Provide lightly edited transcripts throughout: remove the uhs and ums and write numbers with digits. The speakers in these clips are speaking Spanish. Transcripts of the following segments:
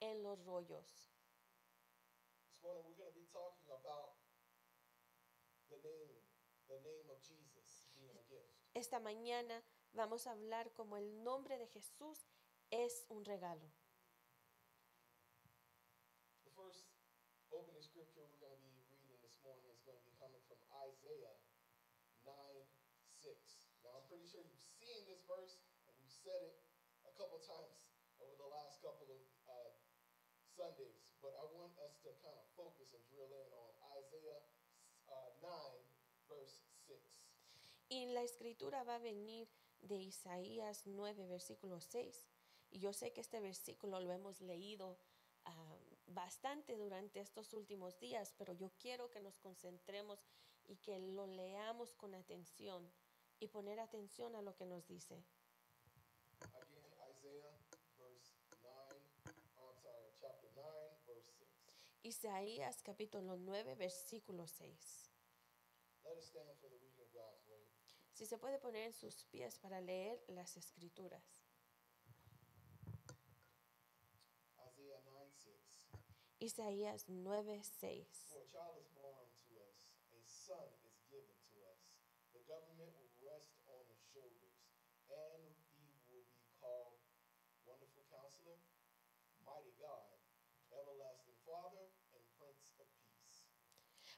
En los rollos. This morning we're going to be talking about the name of Jesus being a gift. Esta mañana vamos a hablar como el nombre de Jesús es un regalo. The first opening scripture we're going to be reading this morning is going to be coming from Isaiah 9:6. Now I'm pretty sure you've seen this verse and we've said it a couple times over the last couple of Sundays, but I want us to kind of focus and drill in on Isaiah 9 verse 6. Y la escritura va a venir de Isaías 9, versículo 6. Y yo sé que este versículo lo hemos leído bastante durante estos últimos días, pero yo quiero que nos concentremos y que lo leamos con atención y poner atención a lo que nos dice. Again, Isaiah chapter 9 verse 6. Isaías capítulo 9, versículo 6. Let us stand for the reading of God's word. Si se puede poner en sus pies para leer las escrituras. Isaiah 9:6. Isaías 9, 6. For a child is born to us, a son is given to us. The government will rest on his shoulders, and he will be called Wonderful Counselor, Mighty God, Everlasting Father, and Prince of Peace.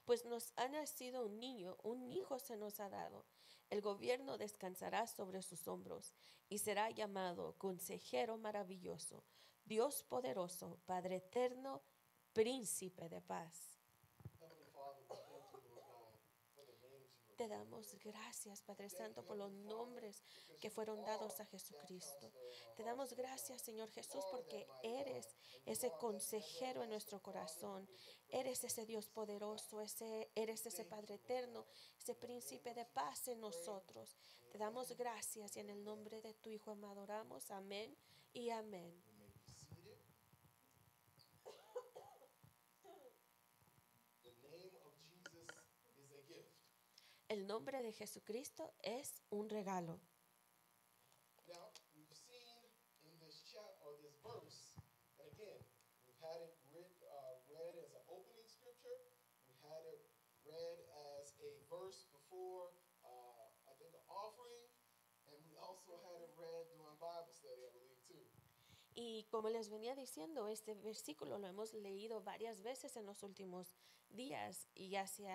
Pues nos ha nacido un niño, un hijo se nos ha dado. El gobierno descansará sobre sus hombros y será llamado Consejero Maravilloso, Dios Poderoso, Padre Eterno, Príncipe de Paz. Heavenly Father, we thank you, Lord God, for the names you have Te given damos us. gracias, Padre Thank Santo, you, por los Heavenly Father, nombres because que you fueron are dados a that Jesucristo. counselor in our Te hearts, damos Lord gracias, God. Señor You Jesús, are porque that mighty eres God, and you ese are that consejero en everlasting nuestro Father corazón. who is the Prince Eres of ese Dios Peace, Lord God. poderoso, eres We ese thank Padre you, Lord eterno, God. ese In the príncipe name de of Jesus paz en we pray. nosotros. Te damos Amen gracias y en and el amen. nombre de tu Hijo amado oramos. Amén y amén. You may be seated. The name of Jesus is a gift. El nombre de Jesucristo es un regalo. Now, we've seen in this chat or this verse, and again, we've had it read as an opening scripture. We had it read as a verse before, I think, an offering, and we also had it read during Bible study, I believe, too. Y como les venía diciendo, este versículo lo hemos leído varias veces en los últimos días y ya se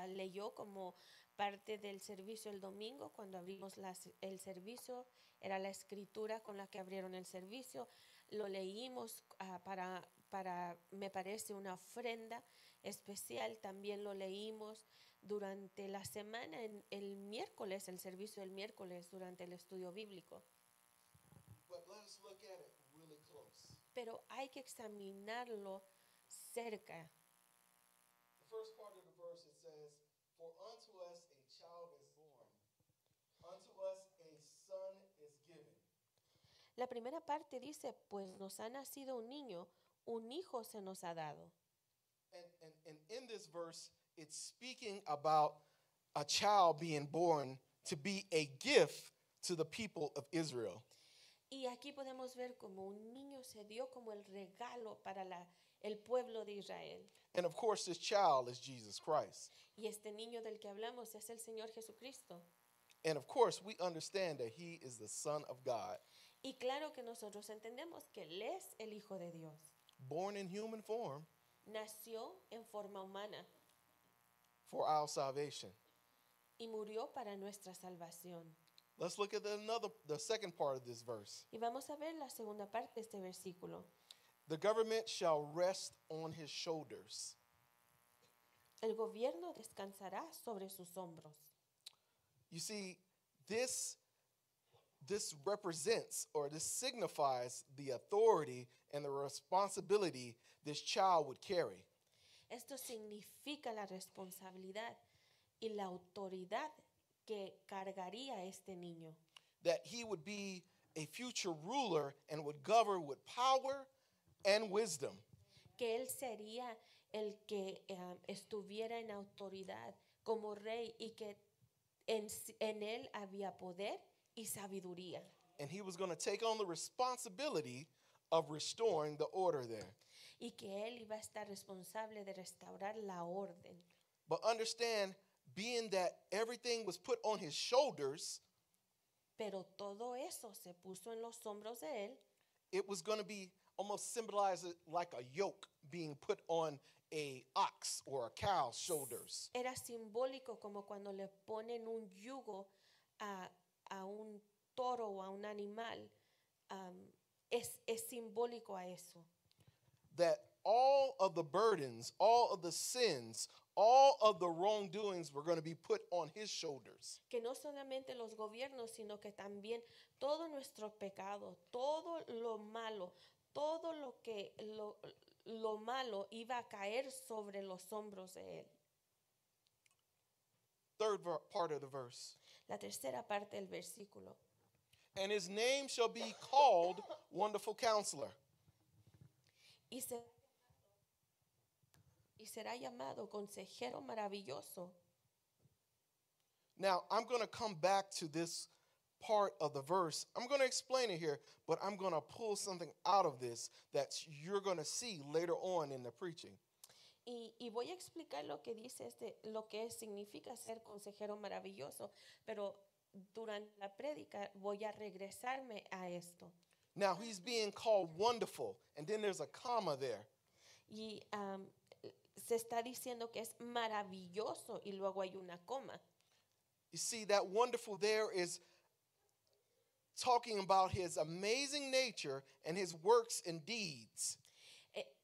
leyó como parte del servicio el domingo cuando abrimos el servicio, era la escritura con la que abrieron el servicio, lo leímos para, me parece, una ofrenda especial, también lo leímos durante la semana, el miércoles, el servicio del miércoles durante el estudio bíblico. But let us look at it really close. Pero hay que examinarlo cerca. The first part of the verse, it says, For unto us a child is born, unto us a son is given. La primera parte dice, pues nos ha nacido un niño, un hijo se nos ha dado. And in this verse, it's speaking about a child being born to be a gift to the people of Israel. Y aquí podemos ver como un niño se dio como el regalo para el pueblo de Israel. And of course, this child is Jesus Christ. Y este niño del que hablamos es el Señor Jesucristo. And of course, we understand that he is the Son of God, Y claro que nosotros entendemos que Él es el Hijo de Dios. born in human form Nació en forma humana for our salvation. y murió para nuestra salvación. Let's look at the second part of this verse. Y vamos a ver la segunda parte de este versículo. The government shall rest on his shoulders. El gobierno descansará sobre sus hombros. You see, this represents or this signifies the authority and the responsibility this child would carry. Esto significa la responsabilidad y la autoridad que cargaría este niño. That he would be a future ruler and would govern with power and wisdom. Que él sería el que estuviera en autoridad como rey y que en él había poder y sabiduría. And he was going to take on the responsibility of restoring the order there. Y que él iba a estar responsable de restaurar la orden. But understand, being that everything was put on his shoulders, Pero todo eso se puso en los hombros de él. it was going to be almost symbolized like a yoke being put on a ox or a cow's shoulders. Era simbólico como cuando le ponen un yugo a un toro o a un animal. Es simbólico a eso. That all of the burdens, all of the sins, all of the wrongdoings were going to be put on his shoulders. Que no solamente los gobiernos, sino que también todo nuestro pecado, todo lo malo, todo lo malo iba a caer sobre los hombros de él. Third part of the verse. La tercera parte del versículo. And his name shall be called Wonderful Counselor. Y será llamado Consejero Maravilloso. Now, I'm going to come back to this part of the verse. I'm going to explain it here, but I'm going to pull something out of this that you're going to see later on in the preaching. Y voy a explicar lo que dice lo que significa ser consejero maravilloso, pero durante la prédica voy a regresarme a esto. Now, he's being called wonderful, and then there's a comma there. Y se está diciendo que es maravilloso y luego hay una coma. You see, that wonderful there is talking about his amazing nature and his works and deeds.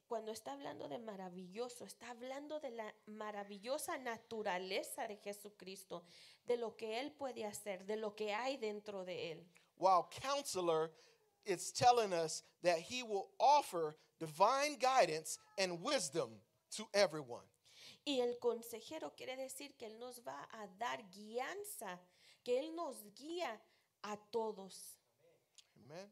Cuando está hablando de maravilloso, está hablando de la maravillosa naturaleza de Jesucristo, de lo que Él puede hacer, de lo que hay dentro de Él. While Counselor is telling us that he will offer divine guidance and wisdom to everyone. Y el consejero quiere decir que Él nos va a dar guianza, que Él nos guía a todos. Amen.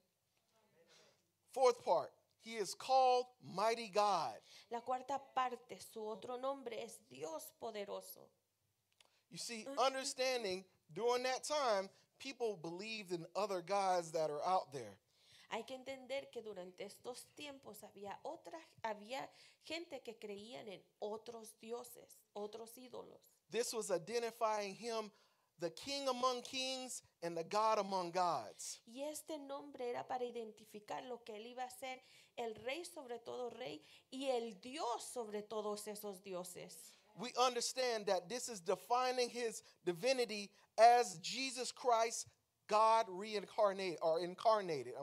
Fourth part, he is called Mighty God. La cuarta parte, su otro nombre es Dios poderoso. You see, understanding during that time, people believed in other gods that are out there. Hay que entender que durante estos tiempos había gente que creían en otros dioses, otros ídolos. This was identifying him, the King among kings and the God among gods. Y este nombre era para identificar lo que él iba a ser, el rey sobre todo rey y el Dios sobre todos esos dioses. We understand that this is defining his divinity as Jesus Christ, God reincarnated or incarnated.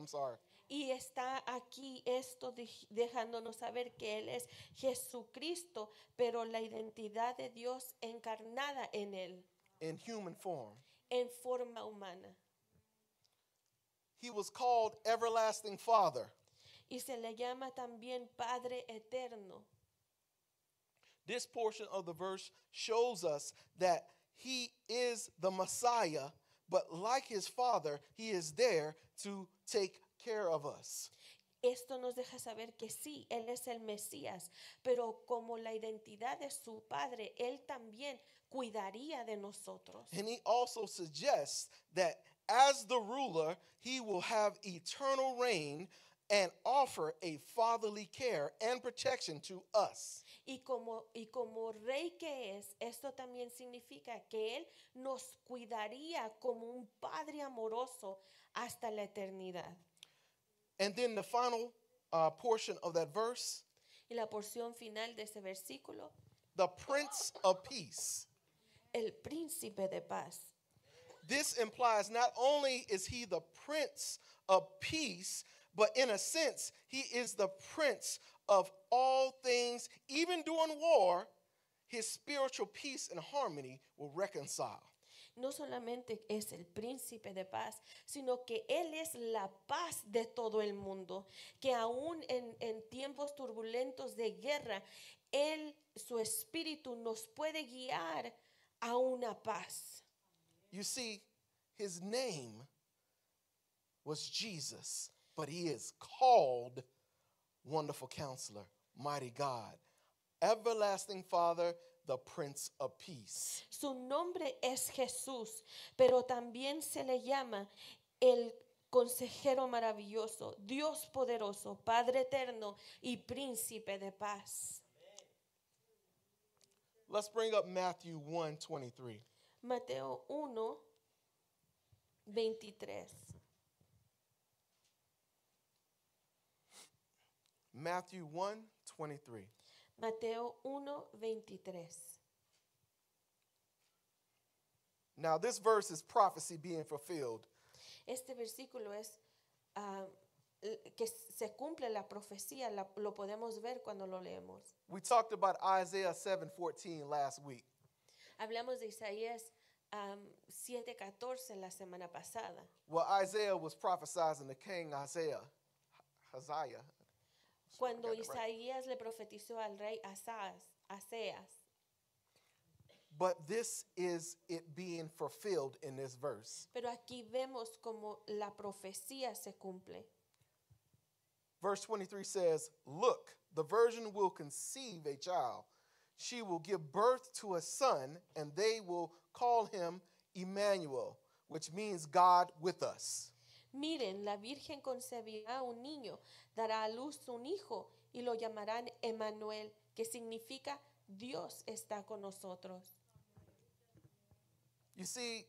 Y está aquí esto dejándonos saber que Él es Jesucristo, pero la identidad de Dios encarnada en Él. In human form. En forma humana. He was called Everlasting Father. Y se le llama también Padre Eterno. This portion of the verse shows us that he is the Messiah, but like his father, he is there to take care of us. Esto nos deja saber que sí, Él es el Mesías, pero como la identidad de su Padre, Él también cuidaría de nosotros. And he also suggests that as the ruler, he will have eternal reign and offer a fatherly care and protection to us. Y como rey que es, esto también significa que Él nos cuidaría como un Padre amoroso hasta la eternidad. And then the final portion of that verse, Y la porción final de ese versículo, the Prince of Peace. el príncipe de paz. This implies not only is he the Prince of Peace, but in a sense, he is the Prince of all things. Even during war, his spiritual peace and harmony will reconcile. No solamente es el príncipe de paz, sino que Él es la paz de todo el mundo, que aún en tiempos turbulentos de guerra, Él, su espíritu nos puede guiar a una paz. You see, his name was Jesus, but he is called Wonderful Counselor, Mighty God, Everlasting Father, the Prince of Peace. Su nombre es Jesús, pero también se le llama el consejero maravilloso, Dios poderoso, Padre eterno y príncipe de paz. Let's bring up Matthew 1:23. Mateo 1:23. Matthew 1:23. Mateo 1:23. Now this verse is prophecy being fulfilled. Este versículo es que se cumple la profecía, lo podemos ver cuando lo leemos. We talked about Isaiah 7:14 last week. Hablamos de Isaías 7:14 la semana pasada. Well, Isaiah was prophesizing to King Hazael. Cuando Isaías le profetizó al rey Aseas. But this is it being fulfilled in this verse. Pero aquí vemos como la profecía se cumple. Verse 23 says, "Look, the virgin will conceive a child. She will give birth to a son, and they will call him Emmanuel, which means God with us." Miren, la Virgen concebirá un niño, dará a luz un hijo y lo llamarán Emmanuel, que significa Dios está con nosotros. You see,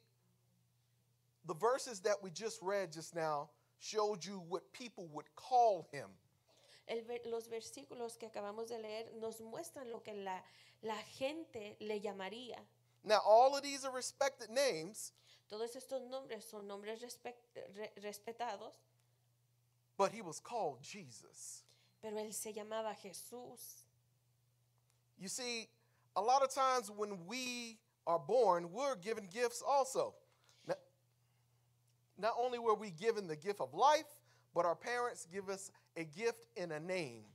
the verses that we just read just now showed you what people would call him. Los versículos que acabamos de leer nos muestran lo que la gente le llamaría. Now, all of these are respected names, Todos estos nombres son nombres respetados, but he was called Jesus. pero él se llamaba Jesús. You see, a lot of times when we are born, we're given gifts also. Not only were we given the gift of life, but our parents give us a gift in a name.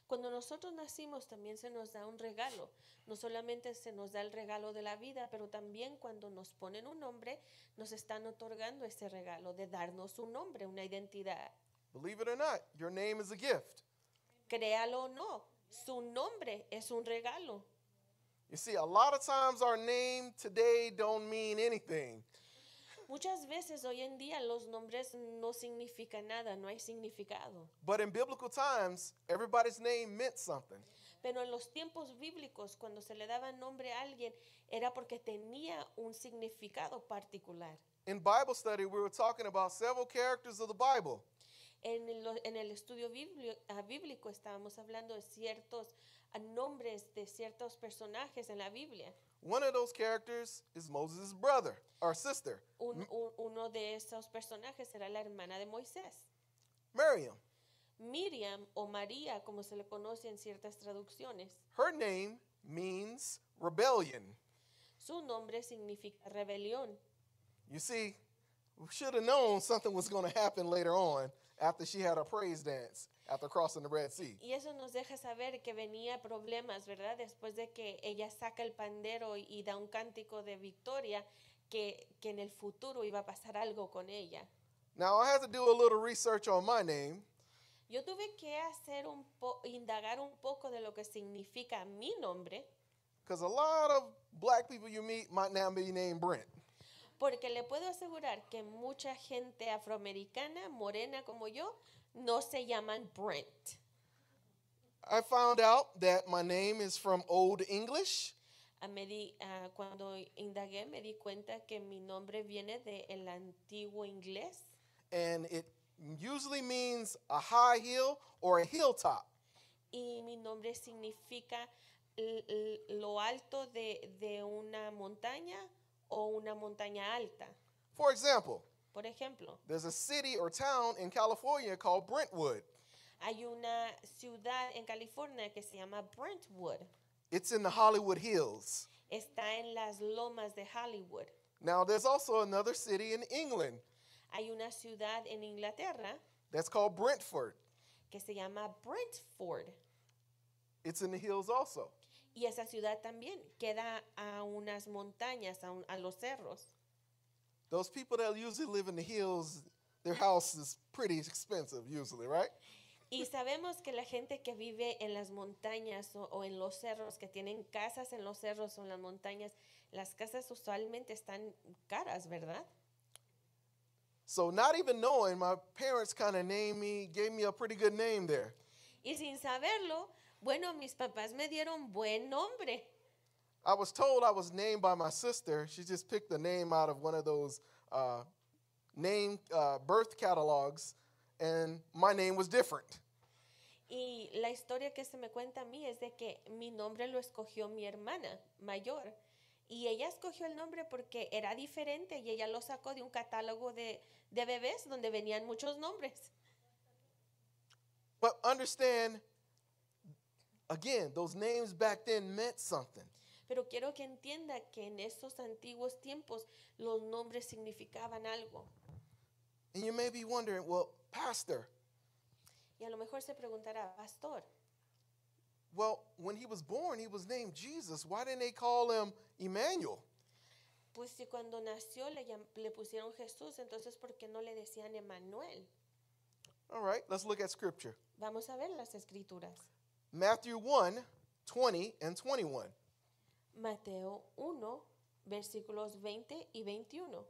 Cuando nosotros nacimos también se nos da un regalo. No solamente se nos da el regalo de la vida, pero también cuando nos ponen un nombre, nos están otorgando ese regalo de darnos un nombre, una identidad. Believe it or not, your name is a gift. Créalo o no, su nombre es un regalo. You see, a lot of times our name today don't mean anything. Muchas veces hoy en día los nombres no significan nada, no hay significado. But in biblical times, everybody's name meant something. Pero en los tiempos bíblicos, cuando se le daba nombre a alguien, era porque tenía un significado particular. In Bible study, we were talking about several characters of the Bible. En el estudio bíblico estábamos hablando de ciertos nombres de ciertos personajes en la Biblia. One of those characters is Moses' brother or sister, Uno de esos personajes era la hermana de Moisés. Miriam. Miriam o María, como se le conoce en ciertas traducciones. Her name means rebellion. Su nombre significa rebelión. You see, we should have known something was going to happen later on after she had a praise dance after crossing the Red Sea. Y eso nos deja saber que venía problemas, ¿verdad? Después de que ella saca el pandero y da un cántico de victoria, que en el futuro iba a pasar algo con ella. Now, I had to do a little research on my name. Yo tuve que indagar un poco de lo que significa mi nombre, Because a lot of black people you meet might now be named Brent. porque le puedo asegurar que mucha gente afroamericana, morena como yo, no se llaman Brent. I found out that my name is from Old English, Cuando indagué me di cuenta que mi nombre viene del antiguo inglés and it usually means a high hill or a hilltop. y mi nombre significa lo alto de una montaña o una montaña alta. For example, Por ejemplo, there's a city or town in California called Brentwood. hay una ciudad en California que se llama Brentwood. It's in the Hollywood Hills. Está en las lomas de Hollywood. Now, there's also another city in England Hay una ciudad en Inglaterra that's called Brentford. que se llama Brentford. It's in the hills also. Y esa ciudad también queda a unas montañas, a los cerros. Those people that usually live in the hills, their house is pretty expensive usually, right? Y sabemos que la gente que vive en las montañas o en los cerros, que tienen casas en los cerros o en las montañas, las casas usualmente están caras, ¿verdad? So not even knowing, my parents kind of gave me a pretty good name there. Y sin saberlo, bueno, mis papás me dieron buen nombre. I was told I was named by my sister. She just picked the name out of one of those birth catalogs, and my name was different. Y la historia que se me cuenta a mí es de que mi nombre lo escogió mi hermana mayor. Y ella escogió el nombre porque era diferente y ella lo sacó de un catálogo de bebés donde venían muchos nombres. But understand, again, those names back then meant something. Pero quiero que entienda que en esos antiguos tiempos los nombres significaban algo. And you may be wondering, well, Pastor, Y a lo mejor se preguntará, pastor, well, when he was born, he was named Jesus. Why didn't they call him Emmanuel? pues si cuando nació le pusieron Jesús, entonces ¿por qué no le decían Emmanuel? All right, let's look at scripture. Vamos a ver las escrituras. Matthew 1, 20 and 21. Mateo 1, versículos 20 y 21.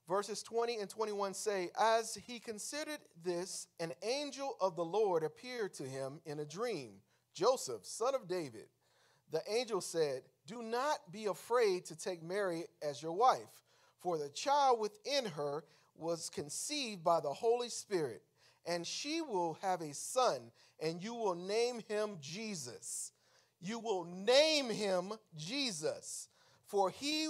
Verses 20 and 21 say, as he considered this, an angel of the Lord appeared to him in a dream. Joseph, son of David. The angel said, do not be afraid to take Mary as your wife, for the child within her was conceived by the Holy Spirit, and she will have a son, and you will name him Jesus. You will name him Jesus, for he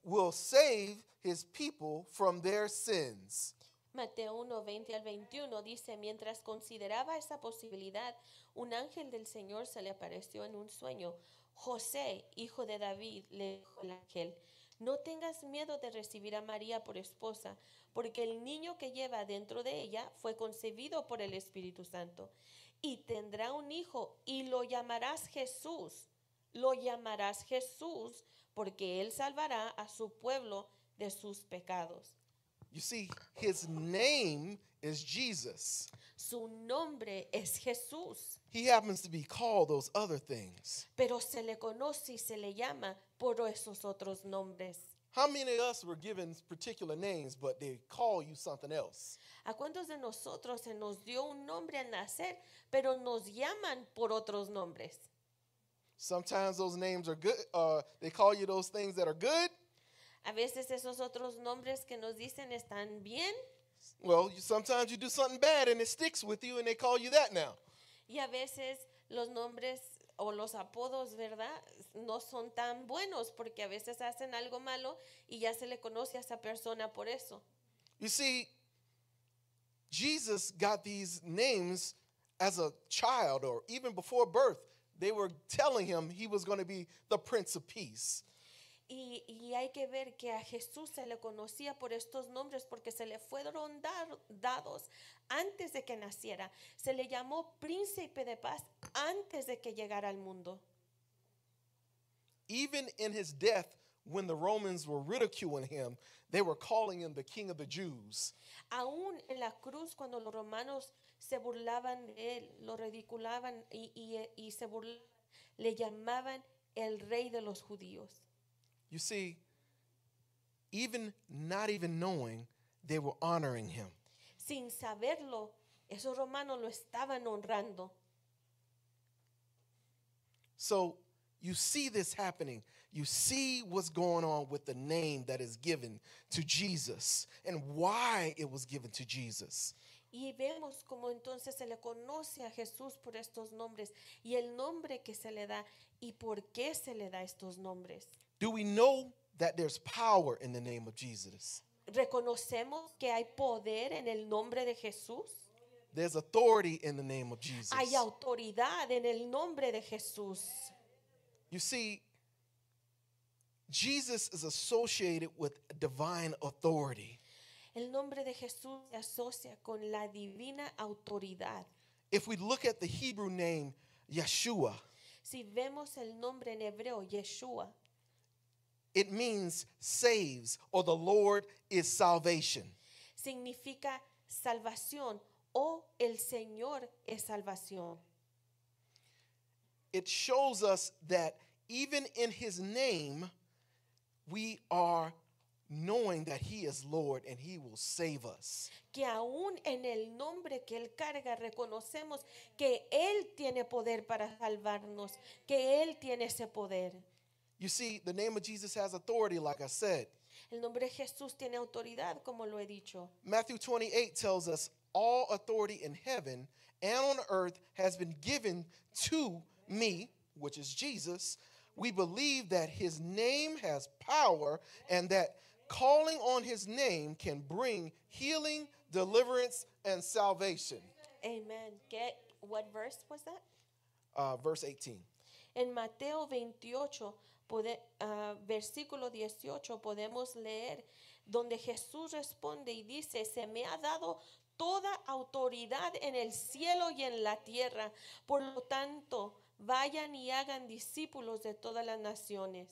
will save his people from their sins. Mateo 1, 20 al 21 dice, mientras consideraba esa posibilidad, un ángel del Señor se le apareció en un sueño. José, hijo de David, le dijo el ángel, no tengas miedo de recibir a María por esposa, porque el niño que lleva dentro de ella fue concebido por el Espíritu Santo. Y tendrá un hijo y lo llamarás Jesús. Lo llamarás Jesús porque él salvará a su pueblo de sus pecados. You see, his name is Jesus. Su nombre es Jesús, He happens to be called those other things. pero se le conoce y se le llama por esos otros nombres. How many of us were given particular names, but they call you something else? ¿A cuántos de nosotros se nos dio un nombre al nacer, pero nos llaman por otros nombres? Sometimes those names are good. They call you those things that are good. A veces esos otros nombres que nos dicen están bien, Well, sometimes you do something bad and it sticks with you and they call you that now. y a veces los nombres o los apodos, ¿verdad? No son tan buenos porque a veces hacen algo malo y ya se le conoce a esa persona por eso. You see, Jesus got these names as a child or even before birth. They were telling him he was going to be the Prince of Peace. Y hay que ver que a Jesús se le conocía por estos nombres porque se le fueron dados antes de que naciera. Se le llamó príncipe de paz antes de que llegara al mundo. Even in his death, when the Romans were ridiculing him, they were calling him the King of the Jews. Aún en la cruz, cuando los romanos se burlaban de él, lo ridiculaban y se burlaban, le llamaban el rey de los judíos. You see, not even knowing, they were honoring him. Sin saberlo, esos romanos lo estaban honrando. So you see this happening. You see what's going on with the name that is given to Jesus and why it was given to Jesus. Y vemos como entonces se le conoce a Jesús por estos nombres y el nombre que se le da y por qué se le da estos nombres. Do we know that there's power in the name of Jesus? ¿Reconocemos que hay poder en el nombre de Jesús? There's authority in the name of Jesus. Hay autoridad en el nombre de Jesús. You see, Jesus is associated with divine authority. El nombre de Jesús se asocia con la divina autoridad. If we look at the Hebrew name Yeshua, Si vemos el nombre en hebreo, Yeshua, it means saves, or the Lord is salvation. significa salvación o el Señor es salvación. It shows us that even in his name, we are knowing that he is Lord and he will save us. Que aún en el nombre que Él carga reconocemos que Él tiene poder para salvarnos, que Él tiene ese poder. You see, the name of Jesus has authority, like I said. El nombre de Jesús tiene autoridad, como lo he dicho. Matthew 28 tells us, all authority in heaven and on earth has been given to me, which is Jesus. We believe that his name has power and that calling on his name can bring healing, deliverance, and salvation. Amen. What verse was that? Verse 18. En Mateo 28, versículo 18, podemos leer donde Jesús responde y dice, se me ha dado toda autoridad en el cielo y en la tierra. Por lo tanto, vayan y hagan discípulos de todas las naciones.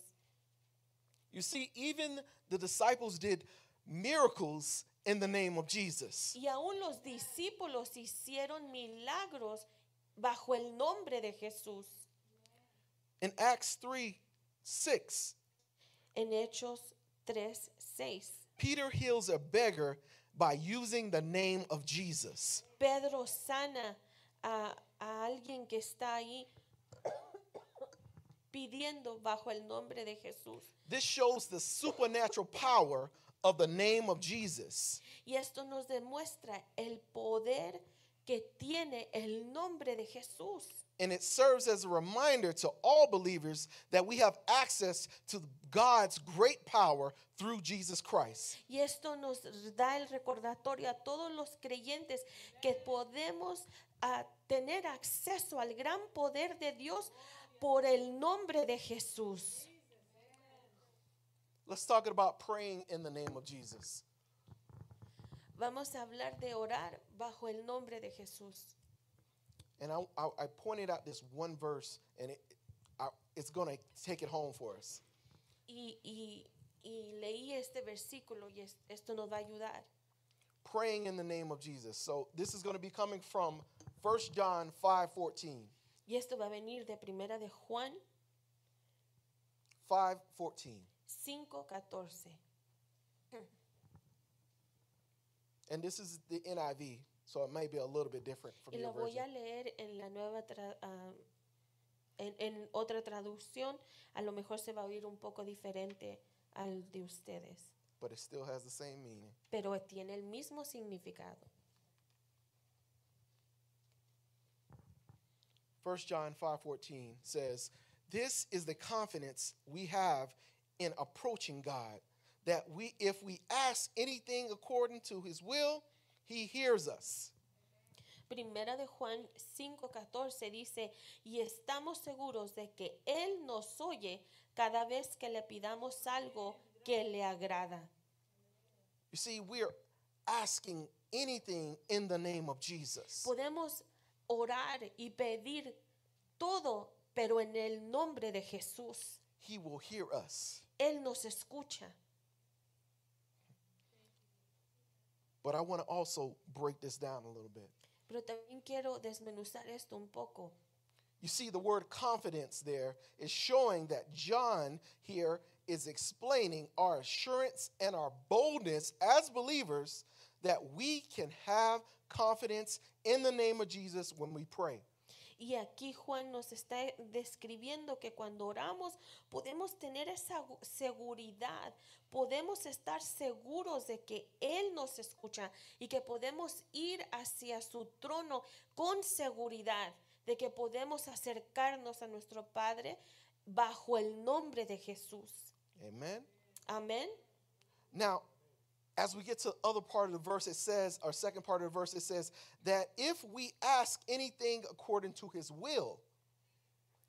You see, even the disciples did miracles in the name of Jesus. Y aún los discípulos hicieron milagros bajo el nombre de Jesús. In Acts 3:6, En Hechos 3:6, Peter heals a beggar by using the name of Jesus. Pedro sana a alguien que está ahí pidiendo bajo el nombre de Jesús. This shows the supernatural power of the name of Jesus. Y esto nos demuestra el poder que tiene el nombre de Jesús. And it serves as a reminder to all believers that we have access to God's great power through Jesus Christ. Y esto nos da el recordatorio a todos los creyentes que podemos tener acceso al gran poder de Dios por el nombre de Jesús. Let's talk about praying in the name of Jesus. Vamos a hablar de orar bajo el nombre de Jesús. And I pointed out this one verse, and it's going to take it home for us. Y leí este versículo y esto nos va a ayudar. Praying in the name of Jesus. So this is going to be coming from 1 John 5:14. Y esto va a venir de Primera de Juan 5:14. 5:14. And this is the NIV, so it may be a little bit different from Y your lo voy version. a leer en la nueva en otra traducción. A lo mejor se va a oír un poco diferente al de ustedes, But it still has the same meaning. pero tiene el mismo significado. 1 John 5:14 says, "This is the confidence we have in approaching God, that if we ask anything according to his will, he hears us." Primera de Juan 5:14 dice, y estamos seguros de que Él nos oye cada vez que le pidamos algo que le agrada. You see, we're asking anything in the name of Jesus. Podemos orar y pedir todo, pero en el nombre de Jesús. He will hear us. Él nos escucha. But I want to also break this down a little bit. Pero también quiero desmenuzar esto un poco. You see, the word confidence there is showing that John here is explaining our assurance and our boldness as believers that we can have confidence in the name of Jesus when we pray. Y aquí Juan nos está describiendo que cuando oramos podemos tener esa seguridad, podemos estar seguros de que Él nos escucha y que podemos ir hacia su trono con seguridad, de que podemos acercarnos a nuestro Padre bajo el nombre de Jesús. Amen. Amén. Now, as we get to the other part of the verse, it says, or second part of the verse, it says that if we ask anything according to his will,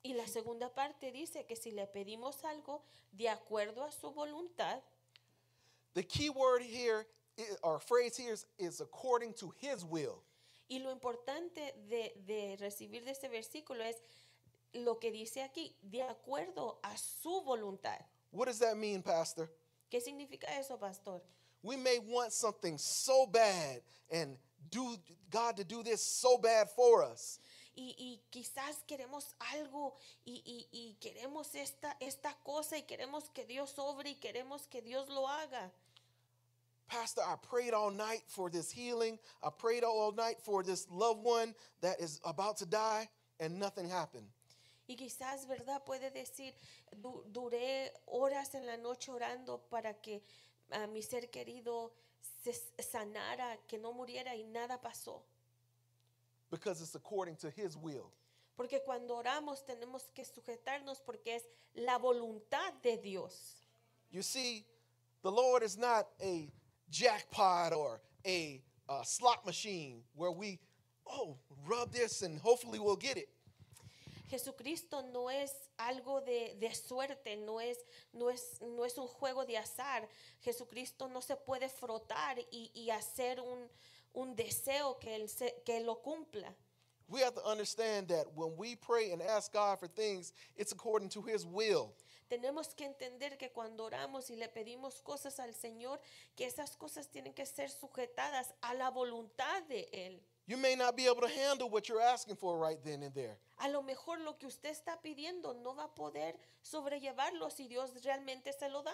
Y la segunda parte dice que si le pedimos algo de acuerdo a su voluntad, the key word here, or phrase here is according to his will. y lo importante de recibir de este versículo es lo que dice aquí, de acuerdo a su voluntad. What does that mean, Pastor? ¿Qué significa eso, pastor? We may want something so bad and do God to do this so bad for us. Y quizás queremos algo y queremos esta cosa y queremos que Dios obre y queremos que Dios lo haga. Pastor, I prayed all night for this healing. I prayed all night for this loved one that is about to die, and nothing happened. Y quizás, ¿verdad? Puede decir, duré horas en la noche orando para que mi ser querido se sanara, que no muriera y nada pasó. Because it's according to his will. Porque cuando oramos tenemos que sujetarnos porque es la voluntad de Dios. You see, the Lord is not a jackpot or a slot machine where we, rub this and hopefully we'll get it. Jesucristo no es algo de suerte, no es un juego de azar. Jesucristo no se puede frotar y hacer un deseo que él lo cumpla. We have to understand that when we pray and ask God for things, it's according to his will. Tenemos que entender que cuando oramos y le pedimos cosas al Señor, que esas cosas tienen que ser sujetadas a la voluntad de Él. You may not be able to handle what you're asking for right then and there. A lo mejor lo que usted está pidiendo no va a poder sobrellevarlo si Dios realmente se lo da.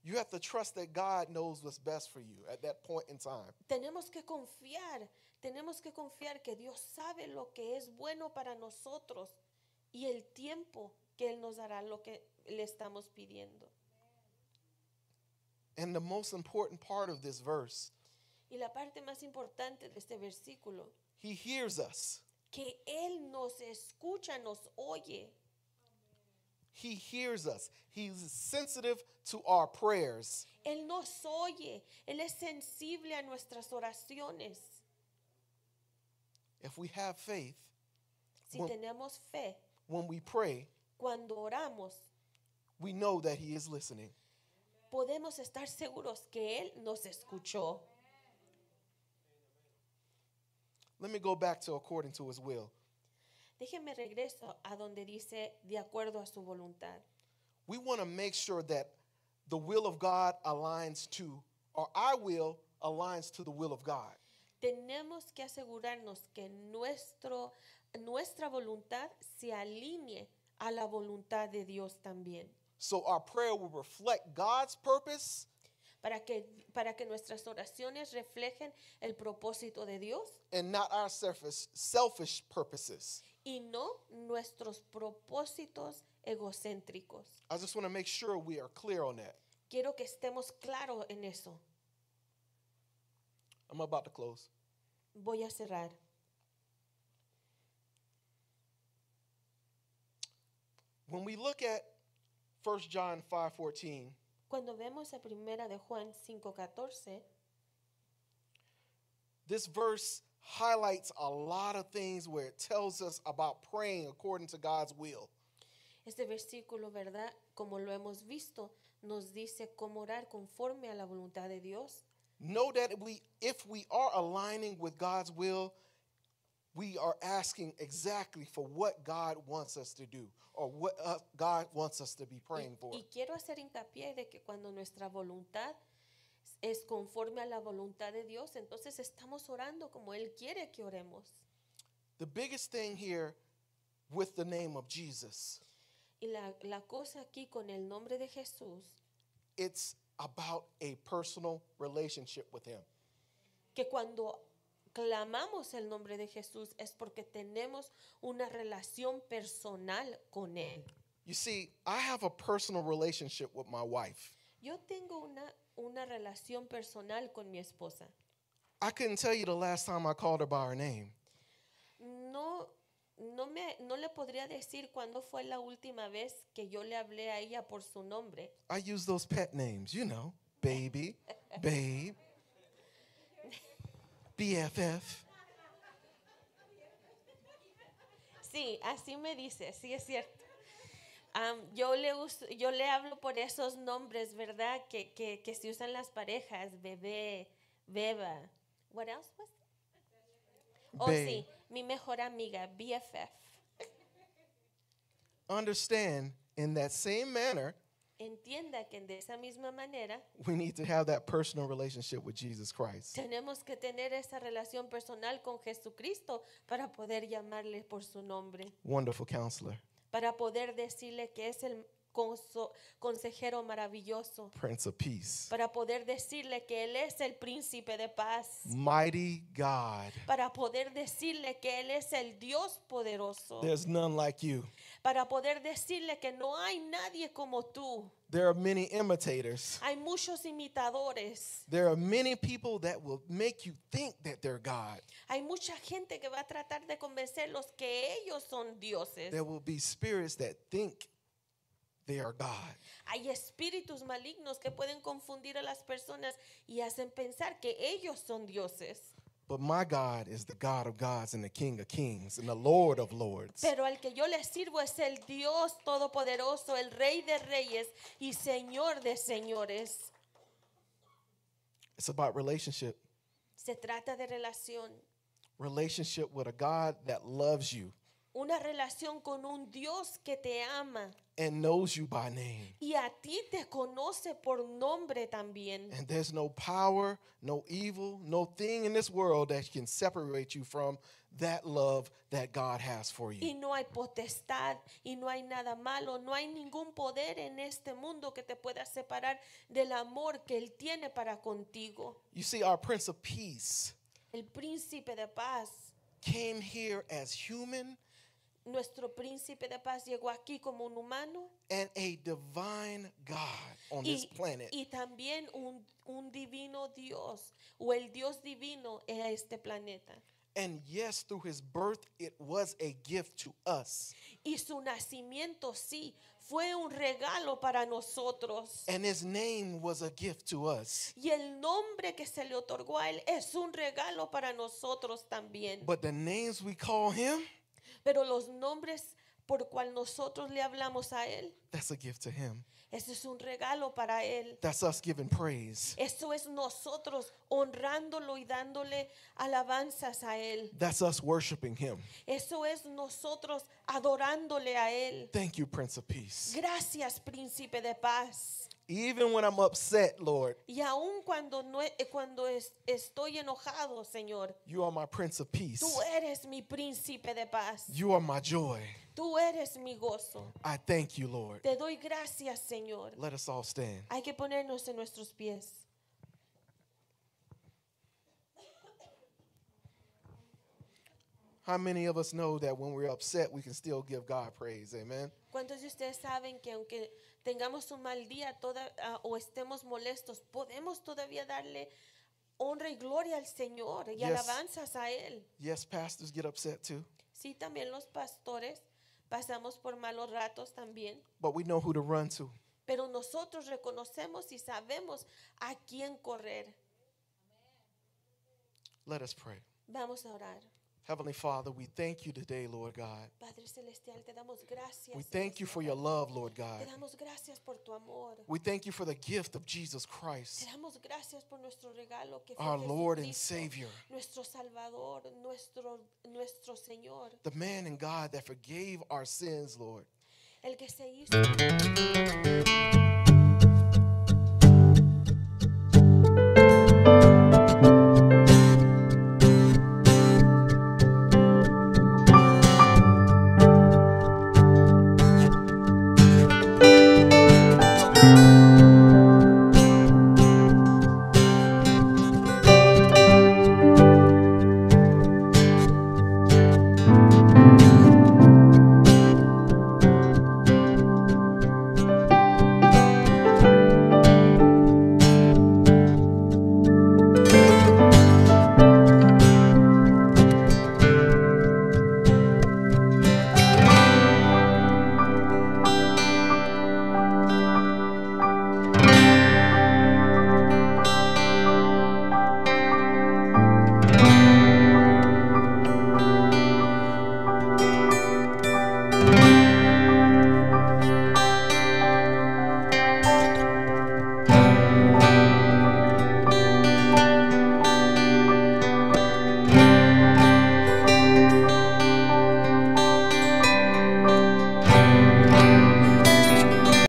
You have to trust that God knows what's best for you at that point in time. Tenemos que confiar que Dios sabe lo que es bueno para nosotros y el tiempo que Él nos dará lo que le estamos pidiendo. And the most important part of this verse, Y la parte más importante de este versículo, he hears us. que Él nos escucha, nos oye. He hears us. He's sensitive to our prayers. Él nos oye, Él es sensible a nuestras oraciones. If we have faith, Si Well- tenemos fe, when we pray, cuando oramos, we know that he is listening. podemos estar seguros que Él nos escuchó. Let me go back to according to his will. Déjeme regreso a donde dice de acuerdo a su voluntad. We want to make sure that the will of God aligns to, or our will aligns to the will of God. Tenemos que asegurarnos que nuestra voluntad se alinee a la voluntad de Dios también. So our prayer will reflect God's purpose Para que nuestras oraciones reflejen el propósito de Dios and not our selfish purposes. y no nuestros propósitos egocéntricos. I just want to make sure we are clear on that. Quiero que estemos claros en eso. I'm about to close. Voy a cerrar. When we look at 1 John 5:14, Cuando vemos a primera de Juan 5:14, this verse highlights a lot of things where it tells us about praying according to God's will. este versículo, ¿verdad? Como lo hemos visto, nos dice cómo orar conforme a la voluntad de Dios. Know that if we are aligning with God's will, we are asking exactly for what God wants us to do or what God wants us to be praying for. Y quiero hacer hincapié de que cuando nuestra voluntad es conforme a la voluntad de Dios, entonces estamos orando como Él quiere que oremos. The biggest thing here with the name of Jesus, Y la cosa aquí con el nombre de Jesús, it's about a personal relationship with him. que cuando clamamos el nombre de Jesús es porque tenemos una relación personal con Él. You see, I have a personal relationship with my wife. Yo tengo una relación personal con mi esposa. I couldn't tell you the last time I called her by her name. No le podría decir cuándo fue la última vez que yo le hablé a ella por su nombre. I use those pet names, baby, babe, BFF. Sí, así me dice, sí es cierto. Yo le hablo por esos nombres, ¿verdad? Que se usan las parejas, bebé, beba. What else was it? Oh, Babe. sí, mi mejor amiga, BFF. Understand, in that same manner, entienda que de esa misma manera we need to have that personal relationship with Jesus Christ. tenemos que tener esa relación personal con Jesucristo para poder llamarle por su nombre, Wonderful counselor, para poder decirle que es el consejero maravilloso, Prince of Peace, para poder decirle que Él es el príncipe de paz, mighty God. para poder decirle que Él es el Dios poderoso, There's none like you. para poder decirle que no hay nadie como tú. There are many imitators. Hay muchos imitadores. There are many people that will make you think that they're God. Hay mucha gente que va a tratar de convencerlos que ellos son dioses. There will be spirits that think they are God. Hay espíritus malignos que pueden confundir a las personas y hacen pensar que ellos son dioses. But my God is the God of gods and the King of kings and the Lord of lords. Pero al que yo le sirvo es el Dios todopoderoso, el Rey de reyes y Señor de señores. It's about relationship. Se trata de relación. Relationship with a God that loves you Una relación con un Dios que te ama and knows you by name. y a ti te conoce por nombre también. And there's no power, no evil, no thing in this world that can separate you from that love that God has for Y you. no hay potestad y no hay nada malo, no hay ningún poder en este mundo que te pueda separar del amor que Él tiene para contigo. You see, our Prince of Peace El príncipe de paz, came here as human nuestro príncipe de paz llegó aquí como un humano and a divine God on this planet. y también un divino Dios o el Dios divino en este planeta. And yes, through his birth, it was a gift to us. Y su nacimiento sí fue un regalo para nosotros. And his name was a gift to us. Y el nombre que se le otorgó a él es un regalo para nosotros también. But the names we call him, Pero los nombres por cual nosotros le hablamos a él, that's a gift to him. eso es un regalo para él. That's us giving praise. Eso es nosotros honrándolo y dándole alabanzas a él. That's us worshiping him. Eso es nosotros adorándole a él. Thank you, Prince of Peace. Gracias, príncipe de paz. Even when I'm upset, Lord, Y aun cuando estoy enojado, Señor, you are my Prince of Peace. tú eres mi príncipe de paz. You are my joy. Tú eres mi gozo. I thank you, Lord. Te doy gracias, Señor. Let us all stand. Hay que ponernos en nuestros pies. How many of us know that when we're upset, we can still give God praise? Amen. ¿Cuántos de ustedes saben que aunque tengamos un mal día o estemos molestos, podemos todavía darle honra y gloria al Señor y Yes. alabanzas a Él? Yes, pastors get upset too, Sí, también los pastores pasamos por malos ratos también, but we know who to run to. pero nosotros reconocemos y sabemos a quién correr. Let us pray. Vamos a orar. Heavenly Father, we thank you today, Lord God. Padre Celestial, te damos gracias. We en thank you esta for your tarde. love, Lord God. Te damos gracias por tu amor. We thank you for the gift of Jesus Te Christ, damos gracias por nuestro regalo que fue our Lord and Jesucristo, Savior, nuestro Salvador, nuestro Señor, the man and God that forgave our sins, Lord. el que se hizo